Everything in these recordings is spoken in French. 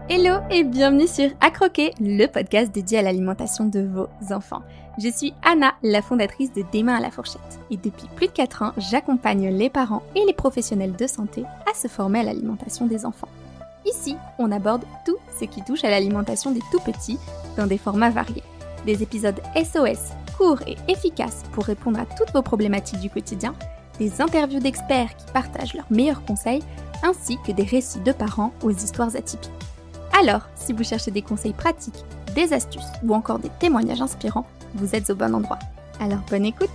Hello et bienvenue sur À Croquer, le podcast dédié à l'alimentation de vos enfants. Je suis Anna, la fondatrice de Des mains à la fourchette. Et depuis plus de 4 ans, j'accompagne les parents et les professionnels de santé à se former à l'alimentation des enfants. Ici, on aborde tout ce qui touche à l'alimentation des tout-petits dans des formats variés. Des épisodes SOS, courts et efficaces pour répondre à toutes vos problématiques du quotidien, des interviews d'experts qui partagent leurs meilleurs conseils, ainsi que des récits de parents aux histoires atypiques. Alors, si vous cherchez des conseils pratiques, des astuces ou encore des témoignages inspirants, vous êtes au bon endroit. Alors bonne écoute!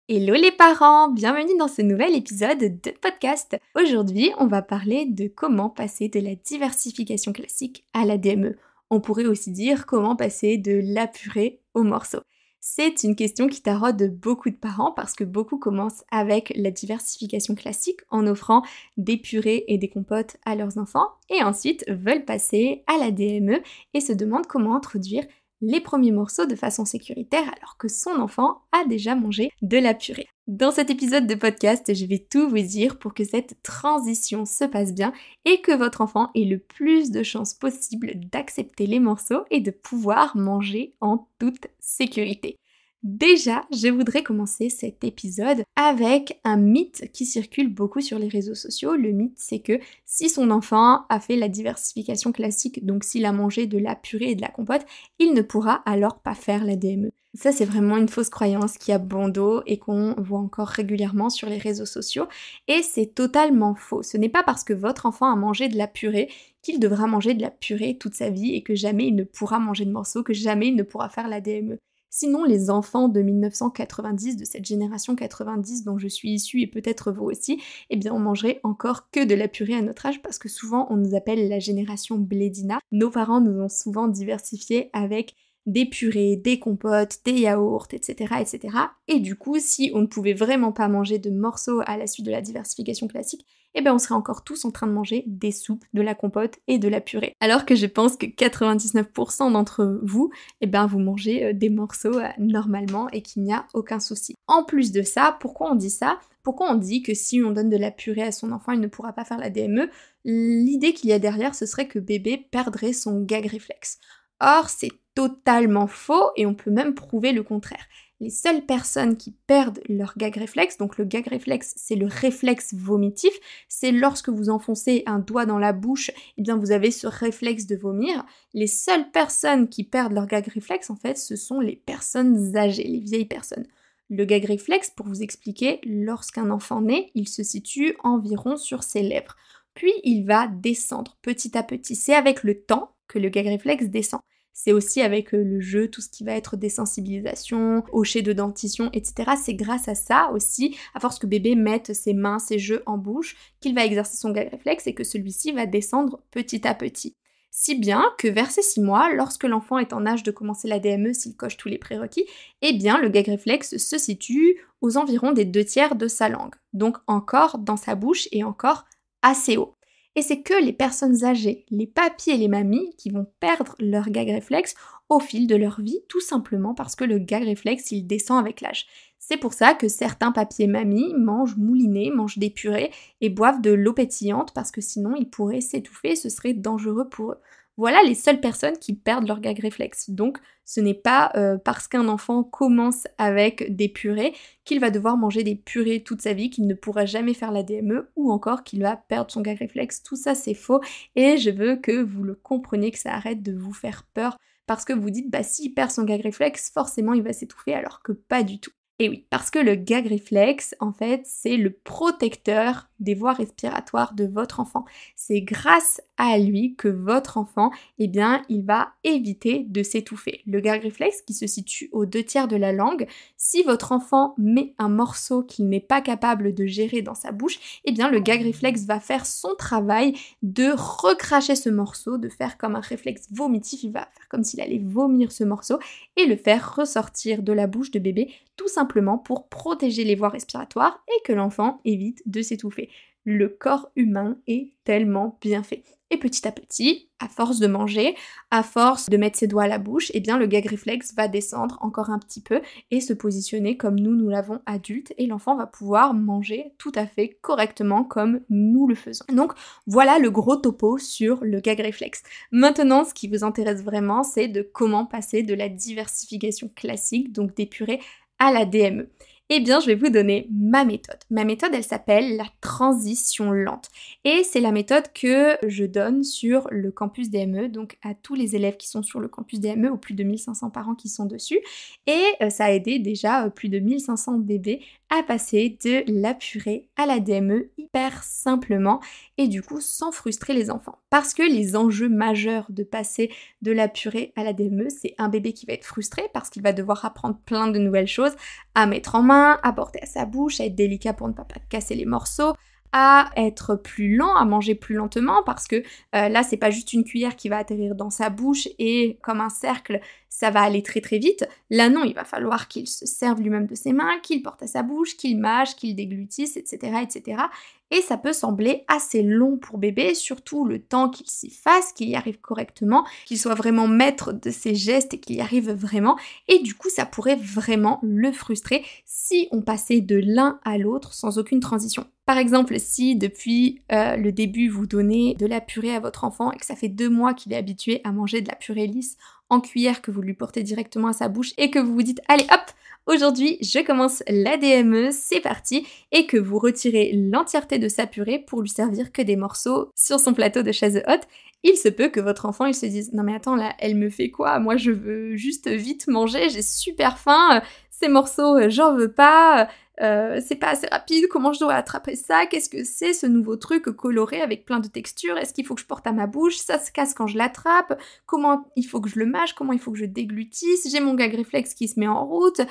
Hello les parents, bienvenue dans ce nouvel épisode de podcast. Aujourd'hui, on va parler de comment passer de la diversification classique à la DME. On pourrait aussi dire comment passer de la purée au morceau. C'est une question qui taraude beaucoup de parents parce que beaucoup commencent avec la diversification classique en offrant des purées et des compotes à leurs enfants et ensuite veulent passer à la DME et se demandent comment introduire les premiers morceaux de façon sécuritaire alors que son enfant a déjà mangé de la purée. Dans cet épisode de podcast, je vais tout vous dire pour que cette transition se passe bien et que votre enfant ait le plus de chances possible d'accepter les morceaux et de pouvoir manger en toute sécurité. Déjà, je voudrais commencer cet épisode avec un mythe qui circule beaucoup sur les réseaux sociaux. Le mythe, c'est que si son enfant a fait la diversification classique, donc s'il a mangé de la purée et de la compote, il ne pourra alors pas faire la DME. Ça, c'est vraiment une fausse croyance qui a bon dos et qu'on voit encore régulièrement sur les réseaux sociaux. Et c'est totalement faux. Ce n'est pas parce que votre enfant a mangé de la purée qu'il devra manger de la purée toute sa vie et que jamais il ne pourra manger de morceaux, que jamais il ne pourra faire la DME. Sinon, les enfants de 1990, de cette génération 90 dont je suis issue et peut-être vous aussi, eh bien on mangerait encore que de la purée à notre âge parce que souvent on nous appelle la génération blédina. Nos parents nous ont souvent diversifié avec des purées, des compotes, des yaourts, etc., etc. Et du coup, si on ne pouvait vraiment pas manger de morceaux à la suite de la diversification classique, eh bien on serait encore tous en train de manger des soupes, de la compote et de la purée. Alors que je pense que 99% d'entre vous, eh bien vous mangez des morceaux normalement et qu'il n'y a aucun souci. En plus de ça, pourquoi on dit ça ? Pourquoi on dit que si on donne de la purée à son enfant, il ne pourra pas faire la DME ? L'idée qu'il y a derrière, ce serait que bébé perdrait son gag réflexe. Or, c'est totalement faux et on peut même prouver le contraire. Les seules personnes qui perdent leur gag réflexe, donc le gag réflexe, c'est le réflexe vomitif, c'est lorsque vous enfoncez un doigt dans la bouche, eh bien vous avez ce réflexe de vomir. Les seules personnes qui perdent leur gag réflexe, en fait, ce sont les personnes âgées, les vieilles personnes. Le gag réflexe, pour vous expliquer, lorsqu'un enfant naît, il se situe environ sur ses lèvres. Puis il va descendre petit à petit. C'est avec le temps que le gag réflexe descend. C'est aussi avec le jeu, tout ce qui va être désensibilisation, hocher de dentition, etc. C'est grâce à ça aussi, à force que bébé mette ses mains, ses jeux en bouche, qu'il va exercer son gag réflexe et que celui-ci va descendre petit à petit. Si bien que vers ses 6 mois, lorsque l'enfant est en âge de commencer la DME s'il coche tous les prérequis, eh bien le gag réflexe se situe aux environs des 2/3 de sa langue. Donc encore dans sa bouche et encore assez haut. Et c'est que les personnes âgées, les papis et les mamies qui vont perdre leur gag réflexe au fil de leur vie, tout simplement parce que le gag réflexe, il descend avec l'âge. C'est pour ça que certains papis et mamies mangent mouliné, mangent des purées et boivent de l'eau pétillante parce que sinon ils pourraient s'étouffer et ce serait dangereux pour eux. Voilà les seules personnes qui perdent leur gag réflexe. Donc ce n'est pas parce qu'un enfant commence avec des purées qu'il va devoir manger des purées toute sa vie, qu'il ne pourra jamais faire la DME ou encore qu'il va perdre son gag réflexe. Tout ça c'est faux et je veux que vous le compreniez, que ça arrête de vous faire peur parce que vous dites s'il perd son gag réflexe, forcément il va s'étouffer alors que pas du tout. Et oui, parce que le gag réflexe, en fait, c'est le protecteur des voies respiratoires de votre enfant. C'est grâce à lui que votre enfant, eh bien, il va éviter de s'étouffer. Le gag réflexe qui se situe aux 2/3 de la langue, si votre enfant met un morceau qu'il n'est pas capable de gérer dans sa bouche, eh bien, le gag réflexe va faire son travail de recracher ce morceau, de faire comme un réflexe vomitif, il va faire comme s'il allait vomir ce morceau et le faire ressortir de la bouche de bébé, tout simplement pour protéger les voies respiratoires et que l'enfant évite de s'étouffer. le corps humain est tellement bien fait. Et petit à petit, à force de manger, à force de mettre ses doigts à la bouche, eh bien le gag réflexe va descendre encore un petit peu et se positionner comme nous l'avons adulte, et l'enfant va pouvoir manger tout à fait correctement comme nous le faisons. Donc voilà le gros topo sur le gag réflexe. Maintenant, ce qui vous intéresse vraiment, c'est de comment passer de la diversification classique, donc des purées, à la DME. Eh bien, je vais vous donner ma méthode. Ma méthode, elle s'appelle la transition lente. Et c'est la méthode que je donne sur le campus DME, donc à tous les élèves qui sont sur le campus DME, aux plus de 1500 parents qui sont dessus. Et ça a aidé déjà plus de 1500 bébés à passer de la purée à la DME hyper simplement et du coup sans frustrer les enfants. Parce que les enjeux majeurs de passer de la purée à la DME, c'est un bébé qui va être frustré parce qu'il va devoir apprendre plein de nouvelles choses à mettre en main, à porter à sa bouche, à être délicat pour ne pas casser les morceaux, à être plus lent, à manger plus lentement parce que là c'est pas juste une cuillère qui va atterrir dans sa bouche et comme un cercle ça va aller très très vite. Là non, il va falloir qu'il se serve lui-même de ses mains, qu'il porte à sa bouche, qu'il mâche, qu'il déglutisse, etc. etc. Et ça peut sembler assez long pour bébé, surtout le temps qu'il s'y fasse, qu'il y arrive correctement, qu'il soit vraiment maître de ses gestes et qu'il y arrive vraiment. Et du coup, ça pourrait vraiment le frustrer si on passait de l'un à l'autre sans aucune transition. Par exemple, si depuis le début vous donnez de la purée à votre enfant et que ça fait 2 mois qu'il est habitué à manger de la purée lisse en cuillère que vous lui portez directement à sa bouche et que vous vous dites « Allez hop, aujourd'hui je commence la DME, c'est parti !» et que vous retirez l'entièreté de sa purée pour lui servir que des morceaux sur son plateau de chaise haute, il se peut que votre enfant il se dise « Non mais attends là, elle me fait quoi? Moi je veux juste vite manger, j'ai super faim, ces morceaux j'en veux pas, c'est pas assez rapide, comment je dois attraper ça? Qu'est-ce que c'est ce nouveau truc coloré avec plein de textures? Est-ce qu'il faut que je porte à ma bouche? Ça se casse quand je l'attrape? Comment il faut que je le mâche? Comment il faut que je déglutisse? J'ai mon gag réflexe qui se met en route.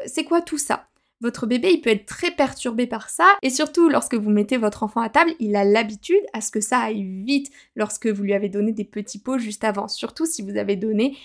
C'est quoi tout ça? Votre bébé, il peut être très perturbé par ça, et surtout lorsque vous mettez votre enfant à table, il a l'habitude à ce que ça aille vite lorsque vous lui avez donné des petits pots juste avant, surtout si vous avez donné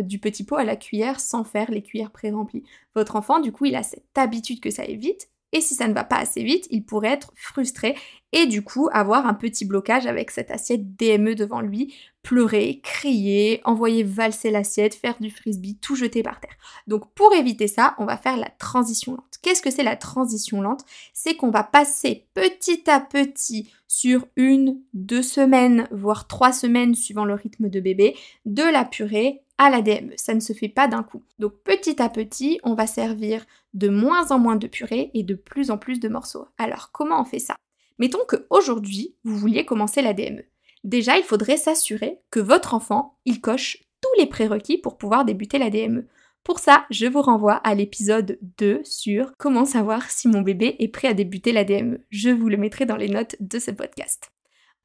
du petit pot à la cuillère sans faire les cuillères pré-remplies. Votre enfant, du coup, il a cette habitude que ça aille vite, et si ça ne va pas assez vite, il pourrait être frustré et du coup avoir un petit blocage avec cette assiette DME devant lui, pleurer, crier, envoyer valser l'assiette, faire du frisbee, tout jeter par terre. Donc pour éviter ça, on va faire la transition lente. Qu'est-ce que c'est la transition lente? C'est qu'on va passer petit à petit sur 1, 2 semaines, voire 3 semaines suivant le rythme de bébé, de la purée à la DME. Ça ne se fait pas d'un coup. Donc petit à petit, on va servir de moins en moins de purée et de plus en plus de morceaux. Alors comment on fait ça? Mettons qu'aujourd'hui, vous vouliez commencer la DME. Déjà, il faudrait s'assurer que votre enfant, il coche tous les prérequis pour pouvoir débuter la DME. Pour ça, je vous renvoie à l'épisode 2 sur comment savoir si mon bébé est prêt à débuter la DME. Je vous le mettrai dans les notes de ce podcast.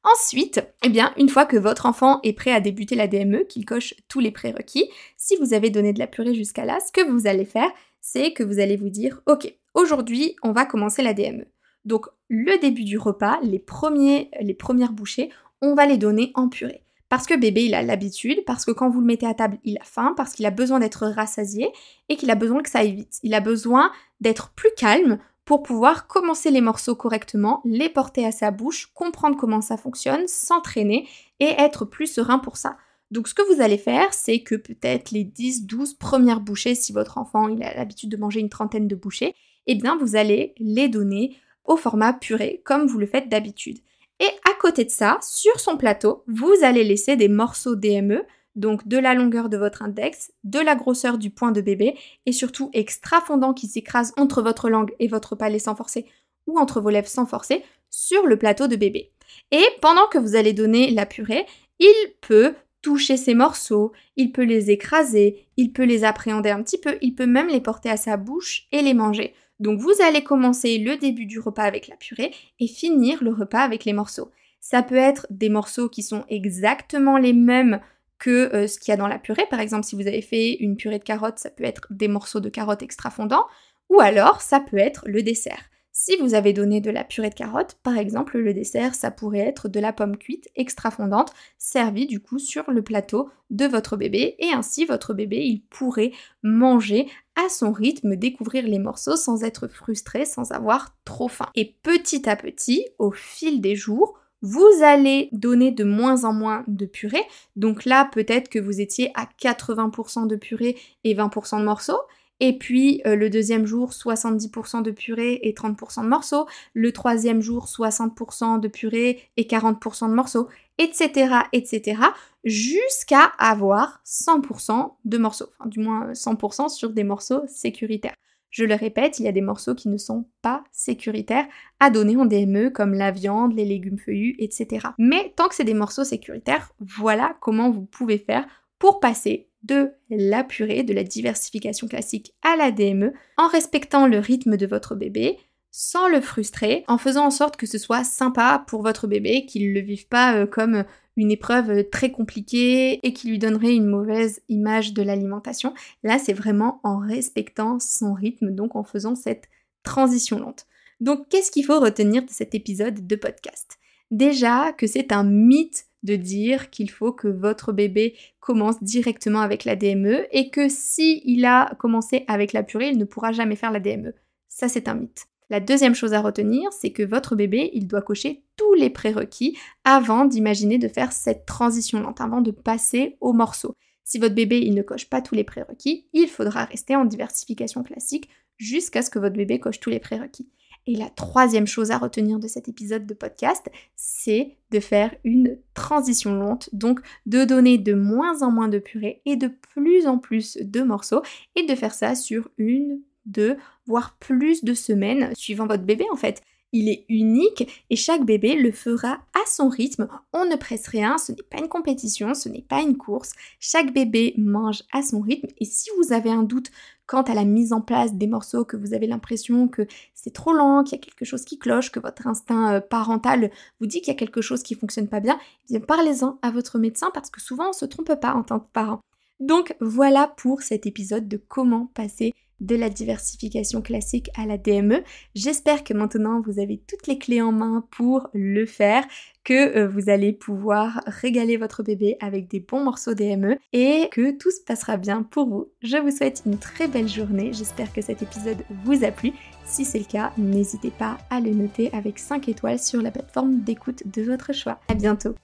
Ensuite, eh bien, une fois que votre enfant est prêt à débuter la DME, qu'il coche tous les prérequis, si vous avez donné de la purée jusqu'à là, ce que vous allez faire, c'est que vous allez vous dire « Ok, aujourd'hui, on va commencer la DME. » Donc, le début du repas, les premières bouchées, on va les donner en purée. Parce que bébé, il a l'habitude, parce que quand vous le mettez à table, il a faim, parce qu'il a besoin d'être rassasié et qu'il a besoin que ça aille vite. Il a besoin d'être plus calme pour pouvoir commencer les morceaux correctement, les porter à sa bouche, comprendre comment ça fonctionne, s'entraîner et être plus serein pour ça. Donc ce que vous allez faire, c'est que peut-être les 10-12 premières bouchées, si votre enfant il a l'habitude de manger une trentaine de bouchées, eh bien vous allez les donner au format purée, comme vous le faites d'habitude. Et à côté de ça, sur son plateau, vous allez laisser des morceaux DME, donc de la longueur de votre index, de la grosseur du poing de bébé, et surtout extra fondant qui s'écrase entre votre langue et votre palais sans forcer, ou entre vos lèvres sans forcer, sur le plateau de bébé. Et pendant que vous allez donner la purée, il peut toucher ces morceaux, il peut les écraser, il peut les appréhender un petit peu, il peut même les porter à sa bouche et les manger. Donc vous allez commencer le début du repas avec la purée et finir le repas avec les morceaux. Ça peut être des morceaux qui sont exactement les mêmes que ce qu'il y a dans la purée. Par exemple, si vous avez fait une purée de carottes, ça peut être des morceaux de carottes extra fondants. Ou alors, ça peut être le dessert. Si vous avez donné de la purée de carottes, par exemple, le dessert, ça pourrait être de la pomme cuite extra fondante, servie du coup sur le plateau de votre bébé. Et ainsi, votre bébé, il pourrait manger à son rythme, découvrir les morceaux sans être frustré, sans avoir trop faim. Et petit à petit, au fil des jours, vous allez donner de moins en moins de purée. Donc là, peut-être que vous étiez à 80% de purée et 20% de morceaux. Et puis le deuxième jour, 70% de purée et 30% de morceaux. Le troisième jour, 60% de purée et 40% de morceaux, etc., etc., jusqu'à avoir 100% de morceaux. Enfin, du moins 100% sur des morceaux sécuritaires. Je le répète, il y a des morceaux qui ne sont pas sécuritaires à donner en DME, comme la viande, les légumes feuillus, etc. Mais tant que c'est des morceaux sécuritaires, voilà comment vous pouvez faire pour passer de la purée, de la diversification classique à la DME, en respectant le rythme de votre bébé, sans le frustrer, en faisant en sorte que ce soit sympa pour votre bébé, qu'il ne le vive pas comme une épreuve très compliquée et qui lui donnerait une mauvaise image de l'alimentation. Là, c'est vraiment en respectant son rythme, donc en faisant cette transition lente. Donc, qu'est-ce qu'il faut retenir de cet épisode de podcast? Déjà que c'est un mythe de dire qu'il faut que votre bébé commence directement avec la DME et que si il a commencé avec la purée, il ne pourra jamais faire la DME. Ça, c'est un mythe. La deuxième chose à retenir, c'est que votre bébé, il doit cocher tous les prérequis avant d'imaginer de faire cette transition lente, avant de passer au morceau. Si votre bébé, il ne coche pas tous les prérequis, il faudra rester en diversification classique jusqu'à ce que votre bébé coche tous les prérequis. Et la troisième chose à retenir de cet épisode de podcast, c'est de faire une transition lente, donc de donner de moins en moins de purée et de plus en plus de morceaux, et de faire ça sur 1, 2, voire plus de semaines, suivant votre bébé en fait. Il est unique et chaque bébé le fera à son rythme. On ne presse rien, ce n'est pas une compétition, ce n'est pas une course. Chaque bébé mange à son rythme et si vous avez un doute quant à la mise en place des morceaux, que vous avez l'impression que c'est trop lent, qu'il y a quelque chose qui cloche, que votre instinct parental vous dit qu'il y a quelque chose qui ne fonctionne pas bien, eh bien parlez-en à votre médecin parce que souvent on ne se trompe pas en tant que parent. Donc voilà pour cet épisode de comment passer de la diversification classique à la DME. J'espère que maintenant vous avez toutes les clés en main pour le faire, que vous allez pouvoir régaler votre bébé avec des bons morceaux DME et que tout se passera bien pour vous. Je vous souhaite une très belle journée, j'espère que cet épisode vous a plu. Si c'est le cas, n'hésitez pas à le noter avec 5 étoiles sur la plateforme d'écoute de votre choix. À bientôt!